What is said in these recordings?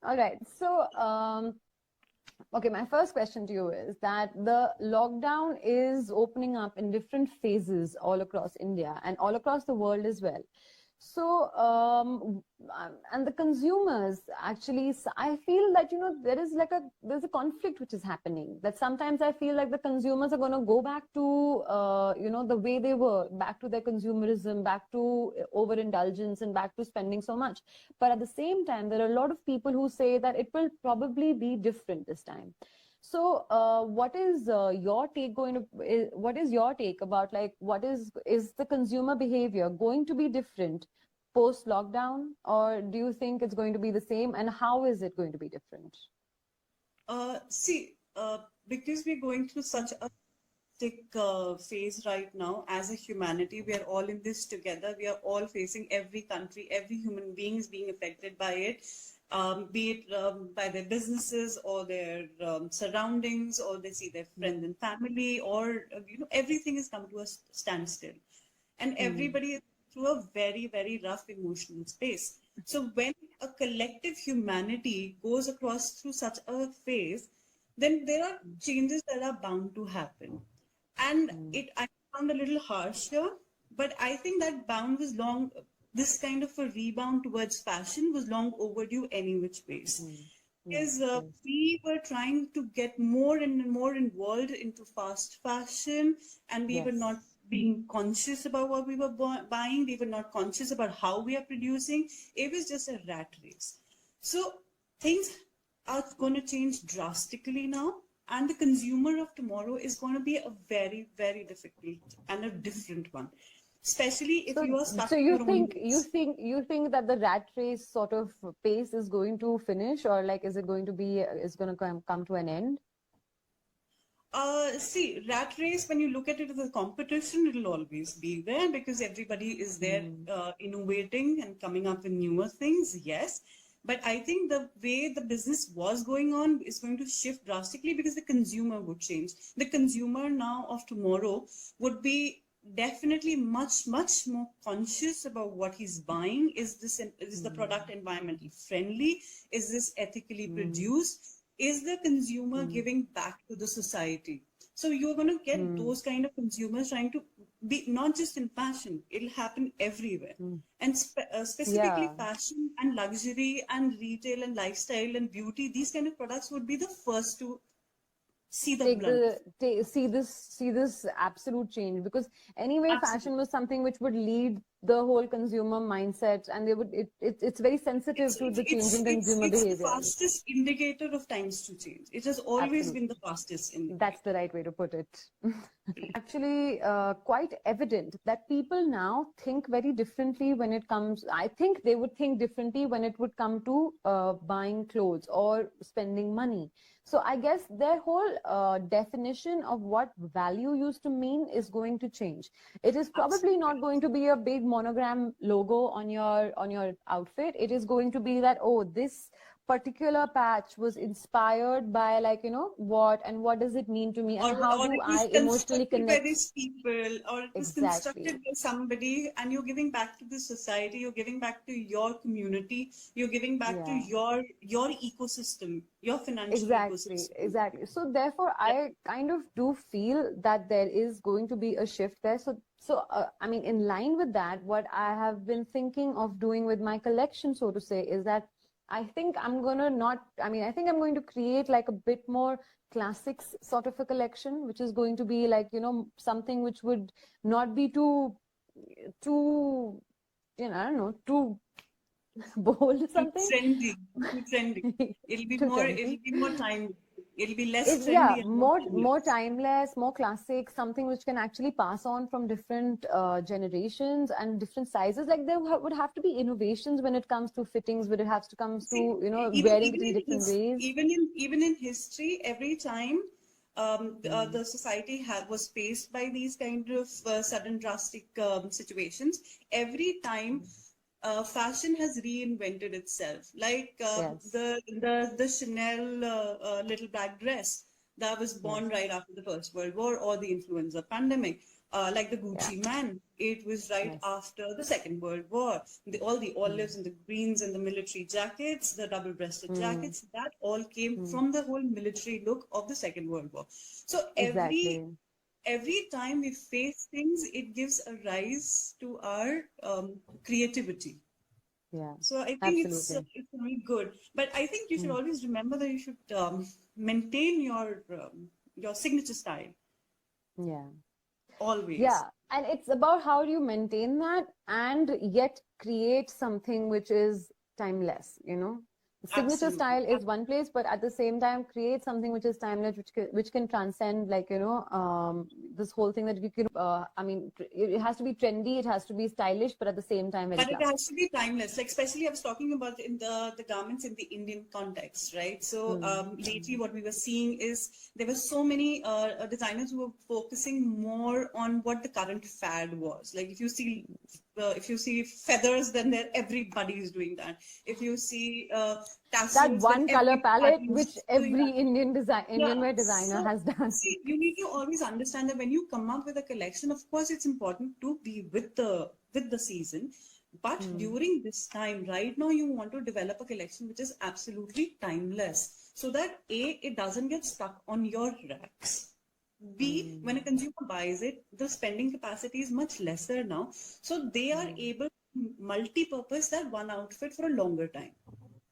All right. So, okay, my first question to you is that the lockdown is opening up in different phases all across India and all across the world as well. So, and the consumers actually, I feel that, there's a conflict which is happening. That sometimes I feel like the consumers are going to go back to, the way they were, back to their consumerism, back to overindulgence and back to spending so much. But at the same time, there are a lot of people who say that it will probably be different this time. So, what is your take what is your take about is the consumer behavior going to be different post lockdown, or do you think it's going to be the same, and how is it going to be different? See, because we're going through such a thick phase right now as a humanity, we are all in this together. We are all facing, every country, every human being is being affected by it, be it by their businesses or their surroundings, or they see their friends and family, or everything has come to a standstill, and everybody is through a very, very rough emotional space. So when a collective humanity goes across through such a phase, then there are changes that are bound to happen. And I found a little harsh here, but I think that bound was long, this kind of a rebound towards fashion was long overdue any which ways. Because we were trying to get more and more involved into fast fashion, and we were not being conscious about what we were buying. We were not conscious about how we are producing. It was just a rat race. So things are going to change drastically now, and the consumer of tomorrow is going to be a very, very difficult and a different one, especially if you are stuck so in you your own think ways. you think that the rat race sort of pace is going to finish, or like is it going to be is going to come to an end? See, rat race, when you look at it as a competition, it'll always be there because everybody is there innovating and coming up with newer things, yes. But I think the way the business was going on is going to shift drastically because the consumer would change. The consumer now of tomorrow would be definitely much, much more conscious about what he's buying. Is the product environmentally friendly? Is this ethically produced? Is the consumer giving back to the society? So you're going to get those kind of consumers trying to be not just in fashion, it'll happen everywhere. And specifically Yeah. fashion and luxury and retail and lifestyle and beauty, these kind of products would be the first to see the brunt of it. See this absolute change, because anyway fashion Absolutely. was something which would lead the whole consumer mindset, and they would it's very sensitive It's, to it's, the it's, changing it's, consumer it's the behaviors. fastest indicator of times to change. It has always been the Absolutely. fastest That's indicator. the right way to put it. Actually, quite evident that people now think very differently when it comes. I think they would think differently when it would come to buying clothes or spending money. So I guess their whole definition of what value used to mean is going to change. It is probably Absolutely. not going to be a big monogram logo on your outfit. It is going to be that, oh, this particular patch was inspired by, what does it mean to me, and how Or do it I was emotionally constructed by connect. these people, or it was constructed Exactly. by somebody, and you're giving back to the society, you're giving back to your community, you're giving back to Yeah. your ecosystem, your financial ecosystem. Exactly. So therefore, Yeah. I kind of do feel that there is going to be a shift there. I mean, in line with that, what I have been thinking of doing with my collection, so to say, is that I think I'm gonna not, I mean, I think I'm going to create like a bit more classics sort of a collection, which is going to be like, something which would not be too, I don't know, too bold or Too something. trendy, too trendy. Too trendy. It'll be more time. It'll be less It's, yeah, trendy and more more timeless. timeless, more classic, something which can actually pass on from different generations and different sizes. Like there would have to be innovations when it comes to fittings, when it has to comes See, to even wearing even it in in different his ways. even in history, every time the society was faced by these kind of sudden drastic situations, every time fashion has reinvented itself. Like Yes, the Chanel little black dress that was yes, born right after the First World War or the influenza pandemic. like the Yeah. Gucci man. It was right Yes. after the Second World War. All the olives and the greens and the military jackets, the double-breasted Mm. jackets, that all came Mm. from the whole military look of the Second World War. So Exactly. every time we face things, it gives a rise to our creativity. Yeah. So I think Absolutely. it's very good. But I think you should Mm. always remember that you should maintain your signature style Yeah. always. Yeah, and it's about how do you maintain that and yet create something which is timeless, you know? The signature Absolutely. style is one place, but at the same time, create something which is timeless, which can transcend, like, this whole thing that you can, I mean, it has to be trendy, it has to be stylish, but at the same time, very But it classic. has to be timeless. Like especially I was talking about in the garments in the Indian context, right? So Mm. lately what we were seeing is there were so many designers who were focusing more on what the current fad was. Like if you see feathers, then everybody is doing that. If you see That tassels, then one color palette, everybody which is doing every that. Indian Yeah, wear designer so has done. see, you need to always understand that when you come up with a collection, of course, it's important to be with the season. But Mm. during this time, right now, you want to develop a collection which is absolutely timeless, so that A, it doesn't get stuck on your racks. B, when a Mm. consumer buys it, the spending capacity is much lesser now, so they are Mm. able to multi-purpose that one outfit for a longer time.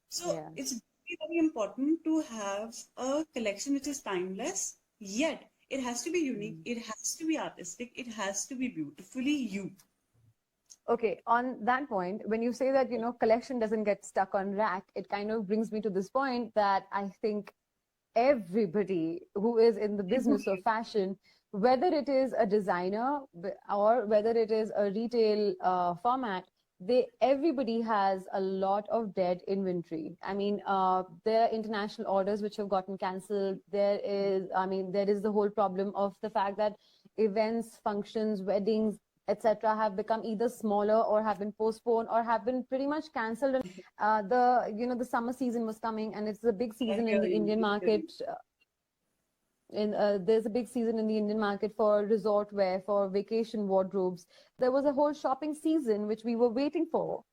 So Yeah. it's very, very important to have a collection which is timeless, yet it has to be unique, Mm. it has to be artistic, it has to be beautifully you. Okay, on that point, when you say that, collection doesn't get stuck on rack, it kind of brings me to this point that I think everybody who is in the business of fashion, whether it is a designer or whether it is a retail format, everybody has a lot of dead inventory. I mean, there are international orders which have gotten cancelled. There is the whole problem of the fact that events, functions, weddings, etc., have become either smaller or have been postponed or have been pretty much cancelled. The summer season was coming, and it's a big I season in hear the you. Indian I hear you. market. There's a big season in the Indian market for resort wear, for vacation wardrobes. There was a whole shopping season which we were waiting for,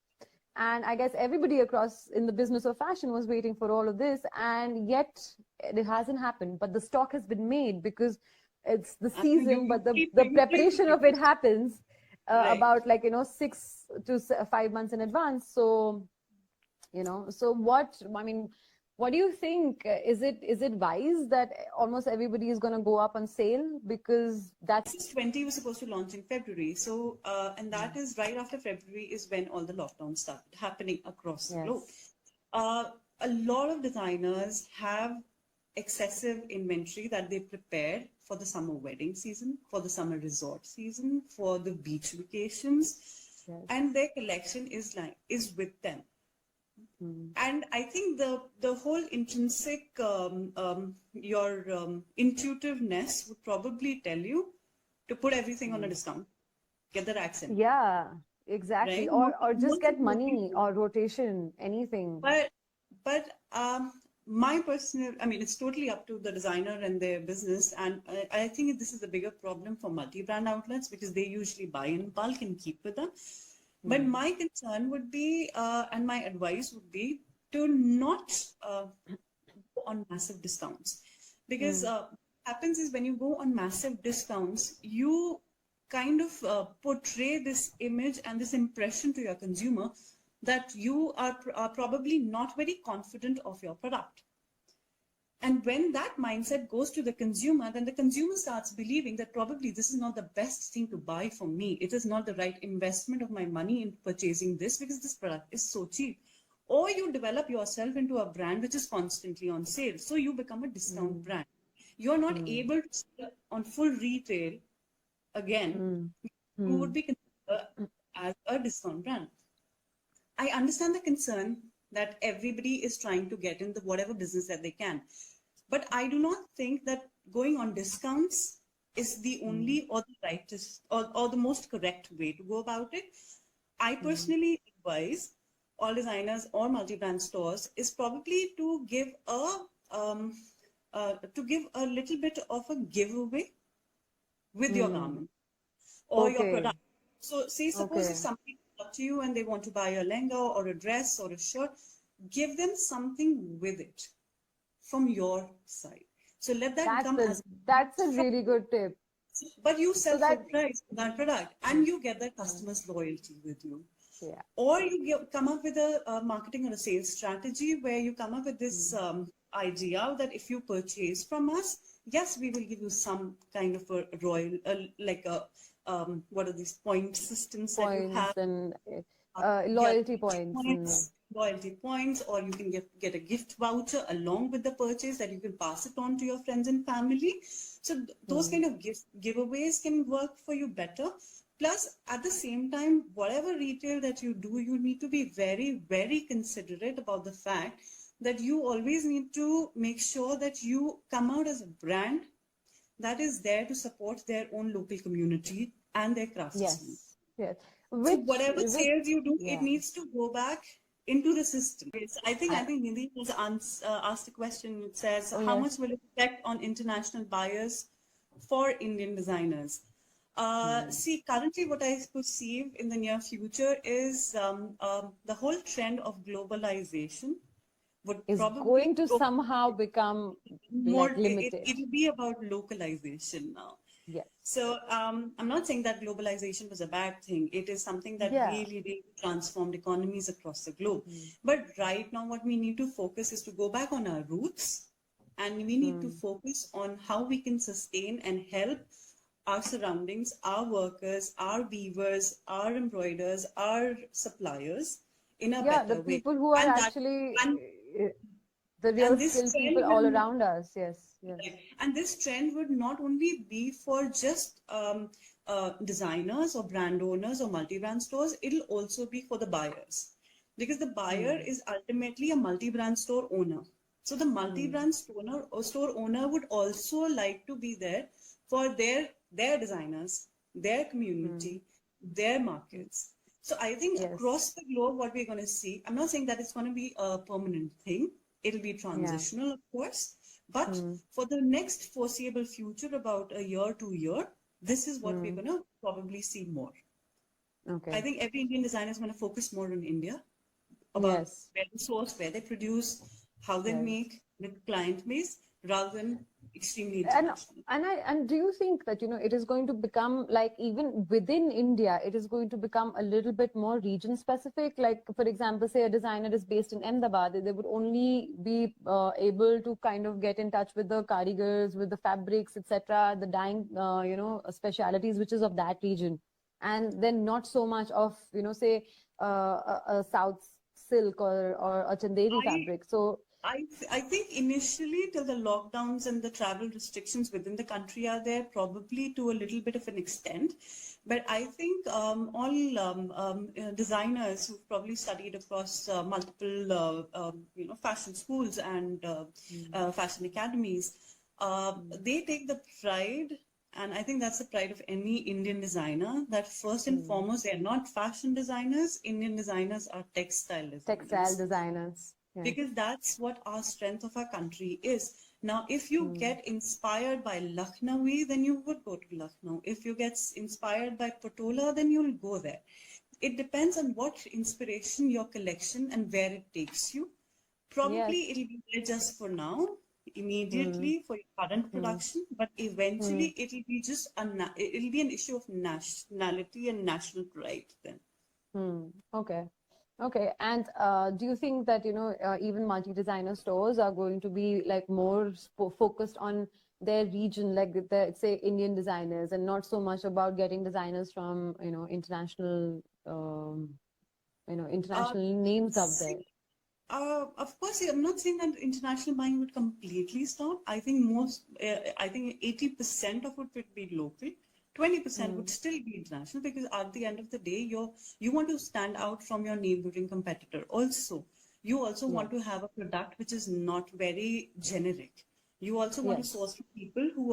and I guess everybody across in the business of fashion was waiting for all of this, and yet it hasn't happened. But the stock has been made because it's the season, but the You keep preparation of it producing. happens Right. about, like, 6 to 5 months in advance. So, so what do you think? Is it wise that almost everybody is going to go up on sale? Because that's. S20 was supposed to launch in February. So, and that is right after February is when all the lockdowns started happening across the globe. Yes. Uh, a lot of designers have excessive inventory that they prepared for the summer wedding season, for the summer resort season, for the beach vacations, Yes. and their collection is with them. Mm. And I think the whole intrinsic your intuitiveness would probably tell you to put everything on a Mm. discount, get the racks empty, Yeah, exactly. right? Or just Most get people would be money or rotation, anything. but but my personal, I mean, it's totally up to the designer and their business, and I think this is the bigger problem for multi-brand outlets because they usually buy in bulk and keep with them. But Mm. my concern would be, and my advice would be to not go on massive discounts, because Mm. what happens is when you go on massive discounts, you kind of portray this image and this impression to your consumer that you are probably not very confident of your product. And when that mindset goes to the consumer, then the consumer starts believing that probably this is not the best thing to buy for me. It is not the right investment of my money in purchasing this because this product is so cheap. Or you develop yourself into a brand which is constantly on sale. So you become a discount Mm. brand. You're not Mm. able to sell on full retail again. Mm. You would Mm. be considered as a discount brand. I understand the concern that everybody is trying to get in the whatever business that they can. But I do not think that going on discounts is the Mm. only or the rightest or the most correct way to go about it. I Mm. personally advise all designers or multi-brand stores is probably um, to give a little bit of a giveaway with your Mm. garment. or your Okay. product. So say suppose if Okay. somebody comes up to you and they want to buy a lehenga or a dress or a shirt, give them something with it from your side. So let that That's come a as that's a from, really good tip. but you So sell full that price for that product mm, and you get that mm, customer's loyalty with you. yeah. Or you come up with a marketing or a sales strategy where you come up with this Mm. idea that if you purchase from us, yes, we will give you some kind of a royal, like a, what are these point systems that you have? Points and Yeah, loyalty points and loyalty points, or you can get a gift voucher along with the purchase that you can pass it on to your friends and family. So those mm, kind of giveaways can work for you better. Plus, at the same time, whatever retail that you do, you need to be very, very considerate about the fact that you always need to make sure that you come out as a brand that is there to support their own local community and their craftsmen. yes, yes. So whatever Which sales you do, it yeah. needs to go back into the system. Yes, I I, think Nidhi has asked a question. It says, oh how yes. much will it affect on international buyers for Indian designers? Mm. See, currently what I perceive in the near future is the whole trend of globalization would Is probably going to go somehow become more, like limited. it'll be about localization now. Yes. So I'm not saying that globalization was a bad thing. It is something that Yeah. really, really transformed economies across the globe. Mm. But right now, what we need to focus is to go back on our roots, and we need to Mm. focus on how we can sustain and help our surroundings, our workers, our weavers, our embroiders, our suppliers in a Yeah, the better way. people who are And that actually and the real and this skilled people trend all will around us. Yes. Yes. Right. And this trend would not only be for just designers or brand owners or multi-brand stores, it'll also be for the buyers. Because the buyer Mm. is ultimately a multi-brand store owner. So the Mm. multi-brand store owner would also like to be there for their designers, their Mm. community, their markets. So I think Yes. across the globe, what we're going to see, I'm not saying that it's going to be a permanent thing. It'll be Yeah. transitional, of course, but Mm. for the next foreseeable future, about a year, 2 year, this is what we're Mm. going to probably see more. I Okay. think every Indian designer is going to focus more on India, about Yes. where they source, where they produce, how they Yes. make, the client base, rather than extremely And international. and do you think that it is going to become like even within India, it is going to become a little bit more region specific? Like for example, say a designer is based in Ahmedabad, they would only be able to kind of get in touch with the karigars, with the fabrics, etc., the dyeing, specialities which is of that region, and then not so much of say a South silk or a Chanderi I fabric. So I think initially, till the lockdowns and the travel restrictions within the country are there, probably to a little bit of an extent. But I think all designers who've probably studied across multiple, fashion schools and mm, fashion academies, mm, they take the pride, and I think that's the pride of any Indian designer, that first and mm. foremost, they're not fashion designers. Indian designers are textile Textile designers, designers. Yes. because that's what our strength of our country is. Now, if you Mm. get inspired by Lucknowi, then you would go to Lucknow. If you get inspired by Patola, then you'll go there. It depends on what inspiration your collection and where it takes you. Yes. Probably it'll be there just for now, Mm. immediately for your current Mm. production, but eventually Mm. it'll be it'll be an issue of nationality and national pride then. Mm. Okay. Okay. And do you think that, even multi-designer stores are going to be like more focused on their region, like the, say, Indian designers, and not so much about getting designers from, Uh, international names out there? Of course, I'm not saying that international buying would completely stop. I think 80% of it would be local. 20% would Mm. still be international, because at the end of the day, you want to stand out from your neighboring competitor. Also, you also want Yes. to have a product which is not very generic. You also want to source Yes. from people who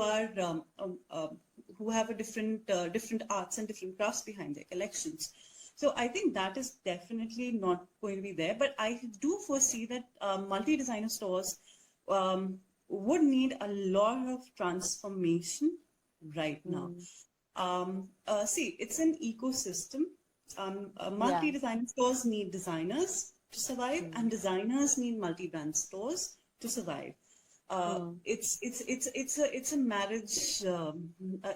have a different arts and different crafts behind their collections. So I think that is definitely not going to be there. But I do foresee that multi-designer stores would need a lot of transformation right now. Mm. See, it's an ecosystem. Yeah. Multi-design stores need designers to survive, and designers need multi-brand stores to survive. It's a marriage.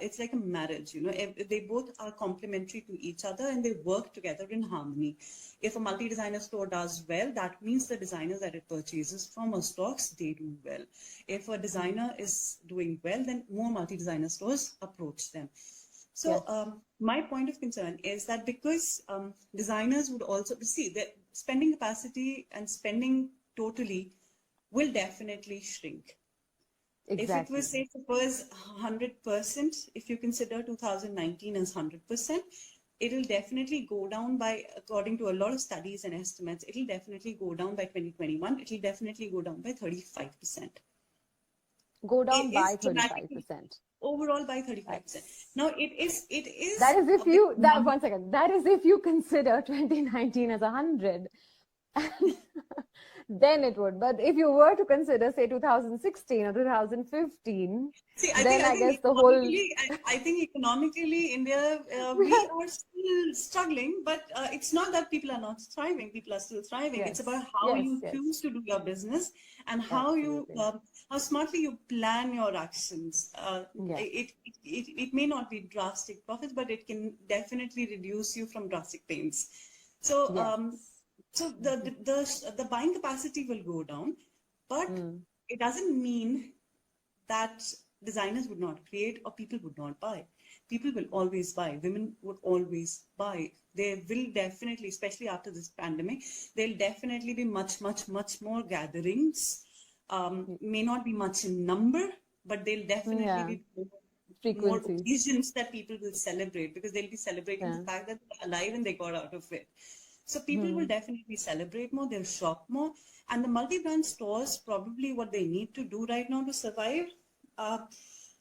It's like a marriage, you know. They both are complementary to each other and they work together in harmony. If a multi-designer store does well, that means the designers that it purchases from or stocks, they do well. If a designer is doing well, then more multi-designer stores approach them. So Yes. my point of concern is that because designers would also see that spending capacity and spending totally will definitely shrink. If it was, Exactly. say, suppose 100%, if you consider 2019 as 100%, it'll definitely go down by, according to a lot of studies and estimates, it'll definitely go down by 2021. It'll definitely go down by 35%. Go It down is by dramatically 35%. overall by 35%. That's Now it is that is if a bit you that 1 second. That is if you consider 2019 as 100. Then it would. But if you were to consider, say, 2016 or 2015, See, then I I think guess the whole economically, I think economically, India, we we are, are still struggling, but it's not that people are not thriving. People are still thriving. It's about yes, how yes, you yes, choose to do your business and absolutely. how smartly you plan your actions. Yes, It may not be drastic profits, but it can definitely reduce you from drastic pains. So, yes. so the buying capacity will go down, but Mm. it doesn't mean that designers would not create or people would not buy. People will always buy. Women would always buy. There will definitely, especially after this pandemic, there'll definitely be much more gatherings. May not be much in number, but there'll definitely Yeah, be more frequencies. occasions that people will celebrate because they'll be celebrating the Yeah. fact that they're alive and they got out of it. So people will Hmm. definitely celebrate more, they'll shop more. And the multi-brand stores, probably what they need to do right now to survive uh,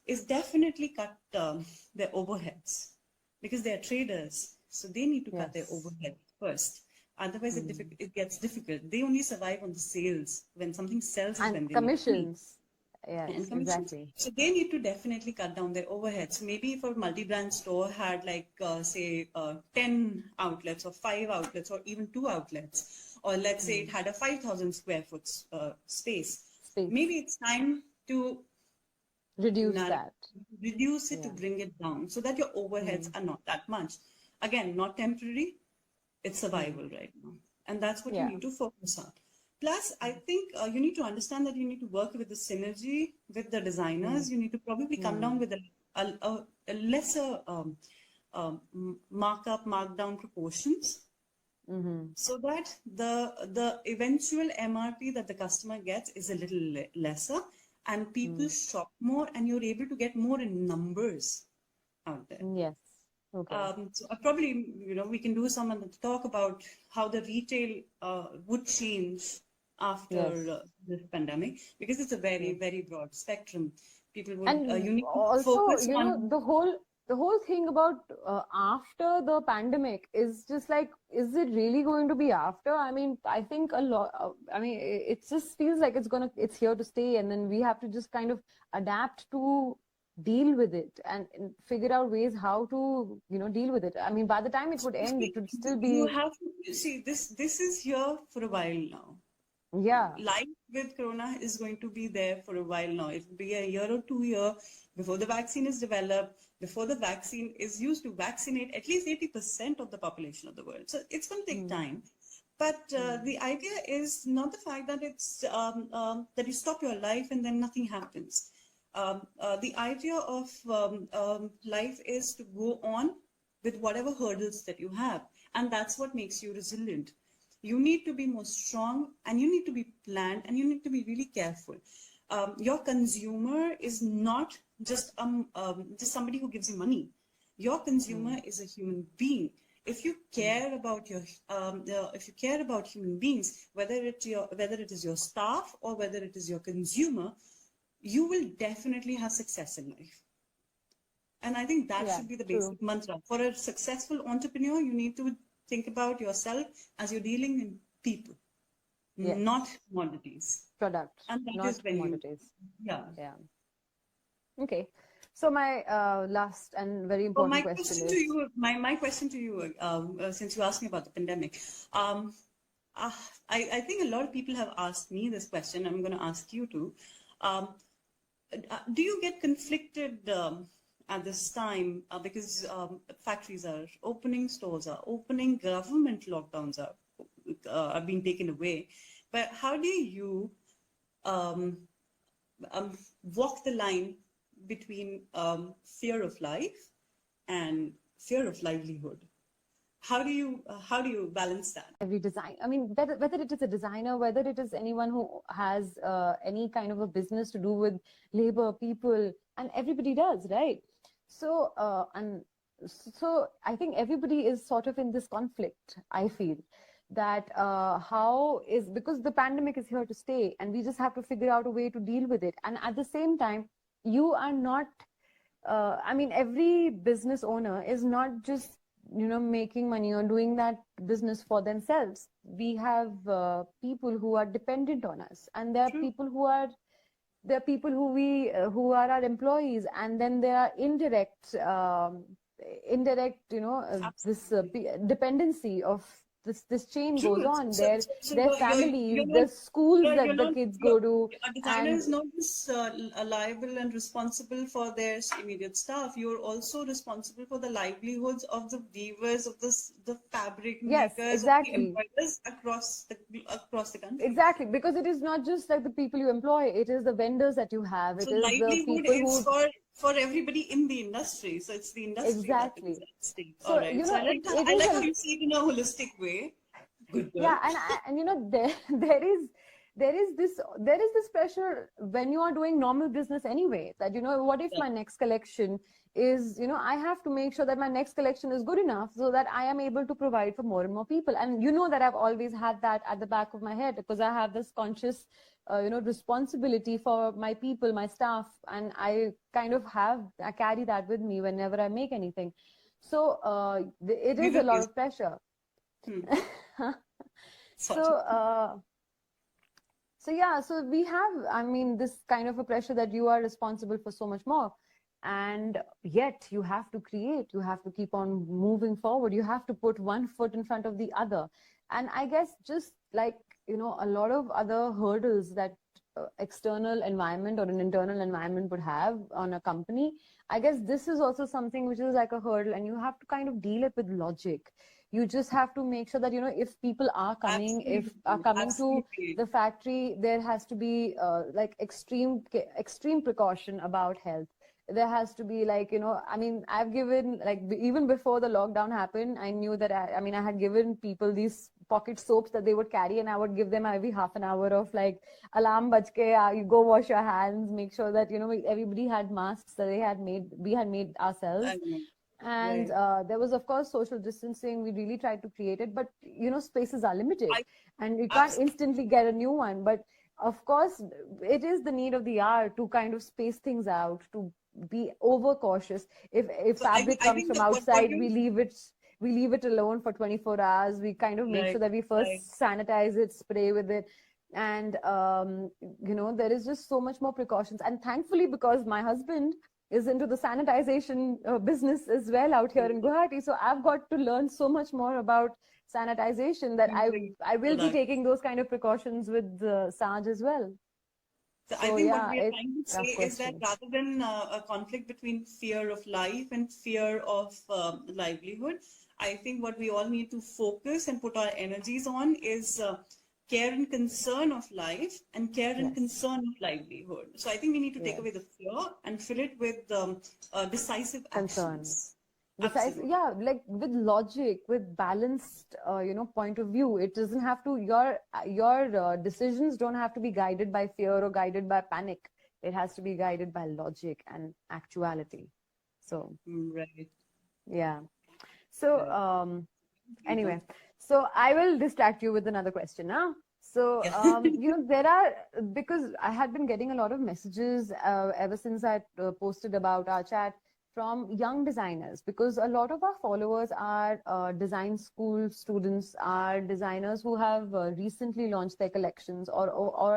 is definitely cut their overheads because they're traders. So they need to cut their Yes. overhead first. Otherwise, Hmm. it gets difficult. They only survive on the sales. When something sells is And when they make money commissions. and Yes, commissions. exactly. So they need to definitely cut down their overheads. Maybe if a multi-brand store had like, say, 10 outlets or 5 outlets or even 2 outlets, or let's say it Hmm. had a 5,000 square foot space, maybe Space. it's time to Reduce narrow, that. reduce it to Yeah. bring it down so that your overheads Hmm. are not that much. Again, not temporary, it's Hmm. survival right now. And that's what you Yeah. need to focus on. Plus, I think you need to understand that you need to work with the synergy with the Hmm. designers. You need to probably come down Hmm. with a lesser markdown proportions Hmm. so that the eventual MRP that the customer gets is a little lesser and people Hmm. shop more and you're able to get more in numbers out there. Yes. Okay. So I probably, we can do some talk about how the retail would change after Yes. this pandemic, because it's a very, Yes. very broad spectrum. People would, And you need to also, focus on, the whole thing about after the pandemic is just like, is it really going to be after? I mean, I think a lot. I mean, it just feels like it's here to stay, and then we have to just kind of adapt to deal with it and figure out ways how to, deal with it. I mean, by the time it would end, it see, would still you be, have to see this is here for a while now. yeah. Life with corona is going to be there for a while now. It will be a year or 2 year before the vaccine is developed, before the vaccine is used to vaccinate at least 80% of the population of the world. So it's going to take Hmm. time. But Hmm. the idea is not the fact that it's that you stop your life and then nothing happens. The idea of life is to go on with whatever hurdles that you have, and that's what makes you resilient. You need to be more strong and you need to be planned and you need to be really careful. Your consumer is not just somebody who gives you money. Your consumer Hmm. is a human being. If you Hmm. care about if you care about human beings, whether it is your staff or whether it is your consumer, you will definitely have success in life. And I think that Yeah, should be the true. basic mantra. For a successful entrepreneur, you need to think about yourself as you're dealing in people, Yes. not commodities. Product, And that is not when you, commodities. yeah. Yeah. Okay. So my last and very So important my question question to is, you, my question to you, since you asked me about the pandemic, um, uh, I think a lot of people have asked me this question. I'm going to ask you too. Um, do you get conflicted at this time because factories are opening, stores are opening, government lockdowns are being taken away, but how do you um, um, walk the line between fear of life and fear of livelihood? How do you balance that? every design, I mean, whether it is a designer, whether it is anyone who has any kind of a business to do with labor, people, and everybody does, right? So and so I think everybody is sort of in this conflict. I feel that how is, because the pandemic is here to stay and we just have to figure out a way to deal with it, and at the same time you are not I mean, every business owner is not just, making money or doing that business for themselves. We have people who are dependent on us, and True. there are people who are our employees, and then there are indirect, this Absolutely. dependency of this chain goes True. on. So Their you're families, not the schools you're that the not kids you're, go to, a designer and is not just liable and responsible for their immediate staff. You're also responsible for the livelihoods of the weavers, of the fabric yes, makers, of the exactly. employers across the country. Exactly, because it is not just like the people you employ, it is the vendors that you have, So it is the livelihood people is who, for everybody in the industry. So it's the industry that is exactly. at stake. All So, right. So it I is like how a, you see it in a holistic way. Good girl. yeah, and there there is this pressure when you are doing normal business anyway, that what if Yeah. my next collection is, I have to make sure that my next collection is good enough so that I am able to provide for more and more people. And that I've always had that at the back of my head, because I have this conscious responsibility for my people, my staff, and I carry that with me whenever I make anything. So it is a Vivid lot is. of pressure. Hmm. So, Sorry. yeah, so we have, I mean, this kind of a pressure that you are responsible for so much more. And yet you have to create, you have to keep on moving forward, you have to put one foot in front of the other. And I guess just like, a lot of other hurdles that external environment or an internal environment would have on a company, I guess this is also something which is like a hurdle, and you have to kind of deal it with logic. You just have to make sure that if people are coming, if are Absolutely. coming to Absolutely. the factory, there has to be like extreme precaution about health. There has to be, like, I mean, I've given, like, even before the lockdown happened, I knew that I mean, I had given people these pocket soaps that they would carry, and I would give them every half an hour of, like, alarm baj ke, you go wash your hands, make sure that everybody had masks that we had made I ourselves. know. And Right. there was, of course, social distancing. We really tried to create it, but spaces are limited, I and you can't absolutely. instantly get a new one. But of course, it is the need of the hour to kind of space things out, to be overcautious. If So fabric I comes think from that what outside, you we leave it alone for 24 hours. We kind of make right sure that we right. first sanitize it, spray with it. And there is just so much more precautions. And thankfully, because my husband is into the sanitization business as well out here in Guwahati, so I've got to learn so much more about sanitization, that Using I will be product. taking those kind of precautions with Saaj as well. So I So think what yeah, we are it's trying to a say tough is that question. rather than a conflict between fear of life and fear of livelihood, I think what we all need to focus and put our energies on is care and concern of life and care and Yes, concern of livelihood. So I think we need to take yes, away the fear and fill it with decisive concern. actions. Decisive, Absolutely. yeah, like with logic, with balanced, point of view. It doesn't have to, your decisions don't have to be guided by fear or guided by panic. It has to be guided by logic and actuality. So Right. yeah. So Right. anyway, People. so I will distract you with another question now. So Yeah. there are, because I had been getting a lot of messages ever since I posted about our chat. from young designers, because a lot of our followers are design school students, are designers who have recently launched their collections, or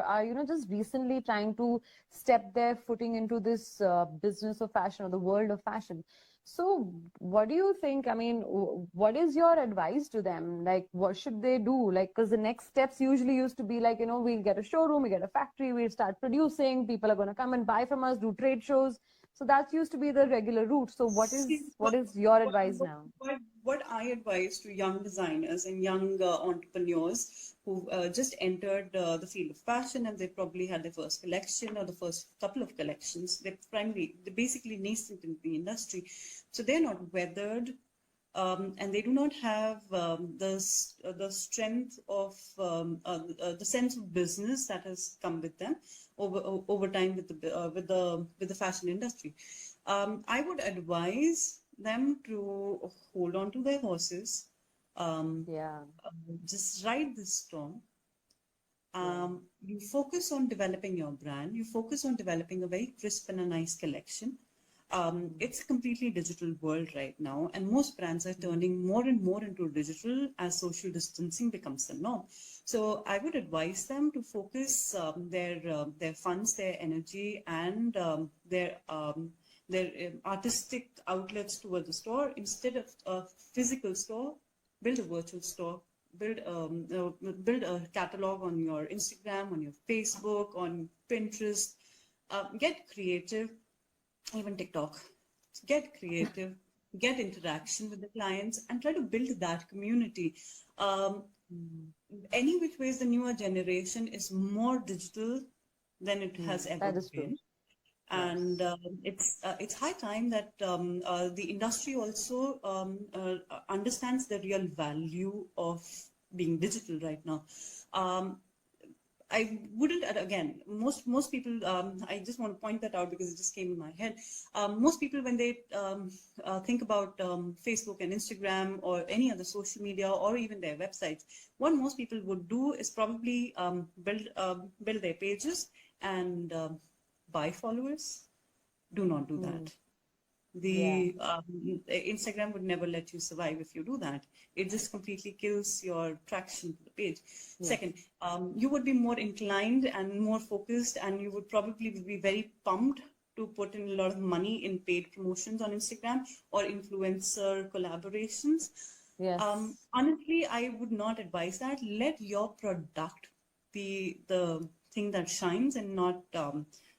are, just recently trying to step their footing into this business of fashion or the world of fashion. So what do you think? I mean, what is your advice to them? Like, what should they do? Like, because the next steps usually used to be like, we'll get a showroom, we get a factory, we'll start producing, people are going to come and buy from us, do trade shows. So that used to be the regular route. So what is See, what is your what, advice what, now? what I advise to young designers and young entrepreneurs who just entered the field of fashion, and they probably had their first collection or the first couple of collections. They're basically nascent in the industry. So they're not weathered, and they do not have the strength of the sense of business that has come with them over time with the fashion industry. I would advise them to hold on to their horses, um, Yeah, just ride this storm. yeah. You focus on developing your brand. You focus on developing a very crisp and a nice collection. It's a completely digital world right now, and most brands are turning more and more into digital as social distancing becomes the norm. So I would advise them to focus their funds, their energy, and their artistic outlets toward the store instead of a physical store. Build a virtual store. Build a catalog on your Instagram, on your Facebook, on Pinterest. Get creative, even TikTok. Get creative, get interaction with the clients, and try to build that community. Um, Mm. any which ways, the newer generation is more digital than it has ever That is true. been. And Yes. it's high time that the industry also understands the real value of being digital right now. Um, I wouldn't, again, most people, I just want to point that out because it just came in my head. Most people, when they think about Facebook and Instagram or any other social media or even their websites, what most people would do is probably build their pages and buy followers. Do not do Mm. that. Yeah. The Instagram would never let you survive if you do that. It just completely kills your traction to the page. Second, Yes. you would be more inclined and more focused, and you would probably be very pumped to put in a lot of money in paid promotions on Instagram or influencer collaborations. Yes. Honestly, I would not advise that. Let your product be the thing that shines and not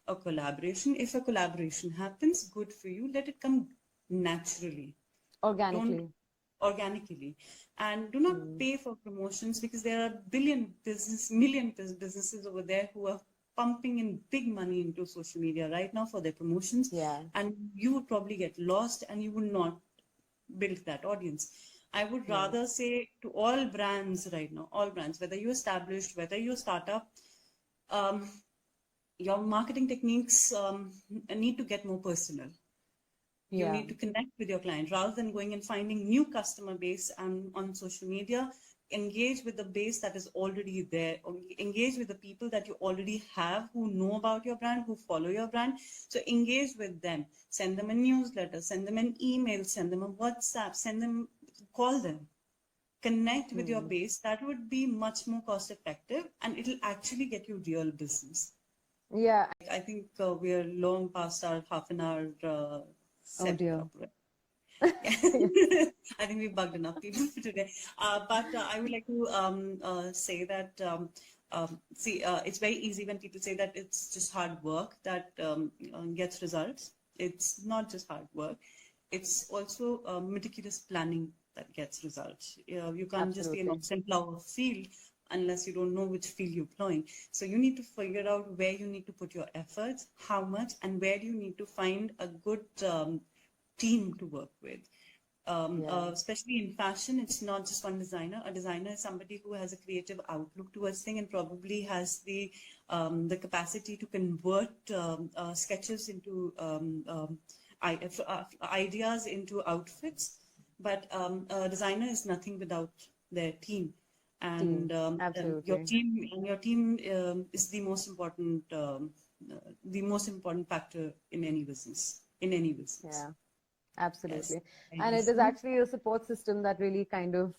a collaboration. If a collaboration happens, good for you. Let it come naturally. Don't Organically. organically, and do not Mm. pay for promotions because there are businesses over there who are pumping in big money into social media right now for their promotions, Yeah. and you would probably get lost and you would not build that audience. I would Yes. rather say to all brands right now, all brands, whether you're established, whether you're a startup, um, your marketing techniques need to get more personal. You Yeah. need to connect with your client rather than going and finding new customer base and on social media. Engage with the base that is already there, or engage with the people that you already have who know about your brand, who follow your brand. So engage with them, send them a newsletter, send them an email, send them a WhatsApp, call them, connect with your Mm. base. That would be much more cost effective, and it'll actually get you real business. Yeah. I think we are long past our half an hour Oh dear. setup. Yeah. I think we bugged enough people for today. But I would like to say that, it's very easy when people say that it's just hard work that gets results. It's not just hard work. It's also meticulous planning that gets results. You can't just be an Absolutely. sunflower field unless you don't know which field you're plowing. So you need to figure out where you need to put your efforts, how much, and where you need to find a good team to work with. Yeah. Especially in fashion, it's not just one designer. A designer is somebody who has a creative outlook towards thing and probably has the capacity to convert sketches into ideas into outfits. But a designer is nothing without their team, and Team. Absolutely. your team is the most important factor in any business. In any business. Yeah. Absolutely. And it Yes. is actually a support system that really kind of,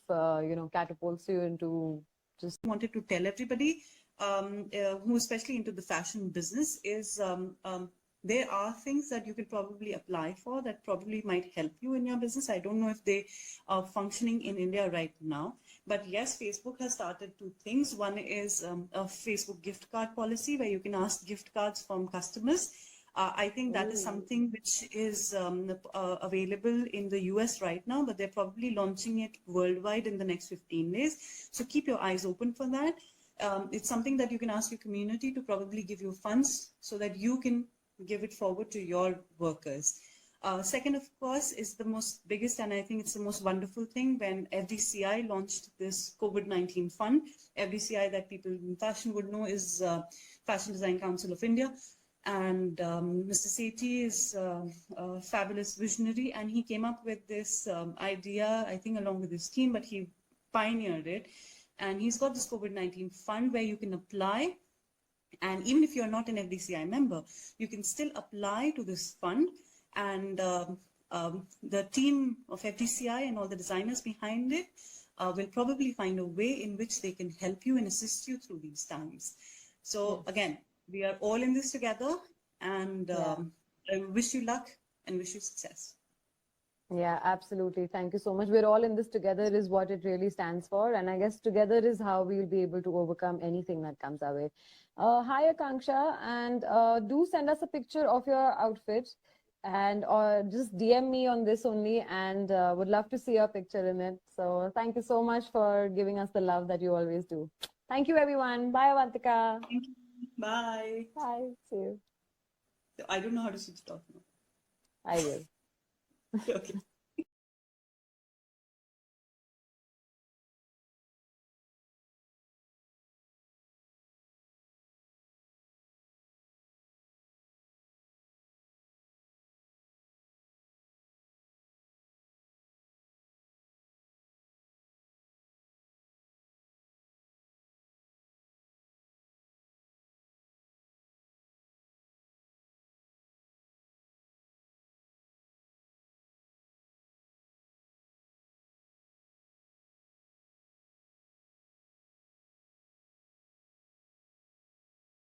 catapults you into just. Wanted to tell everybody who especially into the fashion business is there are things that you can probably apply for that probably might help you in your business. I don't know if they are functioning in India right now, but yes, Facebook has started two things. One is a Facebook gift card policy where you can ask gift cards from customers. I think that is Ooh. something which is available in the US right now, but they're probably launching it worldwide in the next 15 days. So keep your eyes open for that. It's something that you can ask your community to probably give you funds so that you can give it forward to your workers. Second, of course, is the most biggest, and I think it's the most wonderful thing when FDCI launched this COVID-19 fund. FDCI, that people in fashion would know, is Fashion Design Council of India. And Mr. Sethi is a fabulous visionary, and he came up with this idea, I think, along with his team, but he pioneered it. And he's got this COVID-19 fund where you can apply. And even if you're not an FDCI member, you can still apply to this fund. And the team of FDCI and all the designers behind it will probably find a way in which they can help you and assist you through these times. So Yes. again, we are all in this together, and Yeah. I wish you luck and wish you success. Yeah, absolutely. Thank you so much. We're all in this together is what it really stands for. And I guess together is how we'll be able to overcome anything that comes our way. Hi, Akanksha, and do send us a picture of your outfit and or just DM me on this only and would love to see your picture in it. So thank you so much for giving us the love that you always do. Thank you, everyone. Bye, Avantika. Thank you. Bye. Bye. See you. I don't know how to switch it off now. I will. Okay.